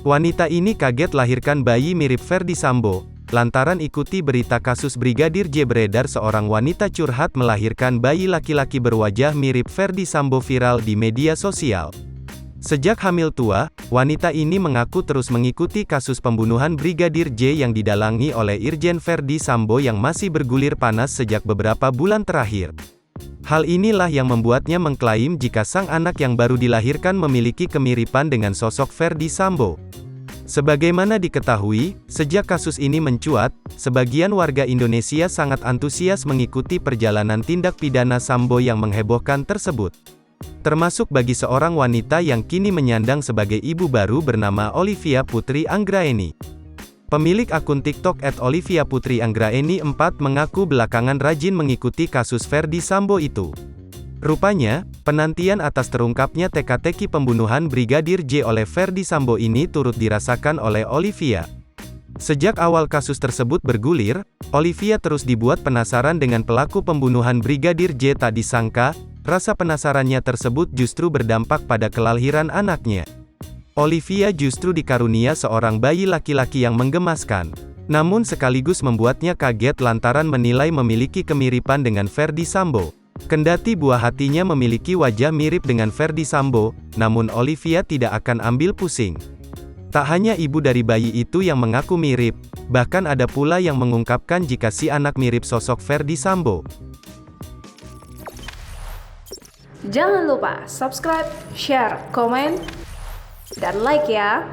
Wanita ini kaget lahirkan bayi mirip Ferdy Sambo, lantaran ikuti berita kasus Brigadir J beredar seorang wanita curhat melahirkan bayi laki-laki berwajah mirip Ferdy Sambo viral di media sosial. Sejak hamil tua, wanita ini mengaku terus mengikuti kasus pembunuhan Brigadir J yang didalangi oleh Irjen Ferdy Sambo yang masih bergulir panas sejak beberapa bulan terakhir. Hal inilah yang membuatnya mengklaim jika sang anak yang baru dilahirkan memiliki kemiripan dengan sosok Ferdy Sambo. Sebagaimana diketahui, sejak kasus ini mencuat, sebagian warga Indonesia sangat antusias mengikuti perjalanan tindak pidana Sambo yang menghebohkan tersebut. Termasuk bagi seorang wanita yang kini menyandang sebagai ibu baru bernama Olivia Putri Anggraeni. Pemilik akun TikTok @oliviaputri_anggraeni 4 mengaku belakangan rajin mengikuti kasus Ferdy Sambo itu. Rupanya, penantian atas terungkapnya teka-teki pembunuhan Brigadir J oleh Ferdy Sambo ini turut dirasakan oleh Olivia. Sejak awal kasus tersebut bergulir, Olivia terus dibuat penasaran dengan pelaku pembunuhan Brigadir J. Tak disangka, rasa penasarannya tersebut justru berdampak pada kelahiran anaknya. Olivia justru dikarunia seorang bayi laki-laki yang menggemaskan. Namun sekaligus membuatnya kaget lantaran menilai memiliki kemiripan dengan Ferdy Sambo. Kendati buah hatinya memiliki wajah mirip dengan Ferdy Sambo, namun Olivia tidak akan ambil pusing. Tak hanya ibu dari bayi itu yang mengaku mirip, bahkan ada pula yang mengungkapkan jika si anak mirip sosok Ferdy Sambo. Jangan lupa subscribe, share, komen, dan like ya.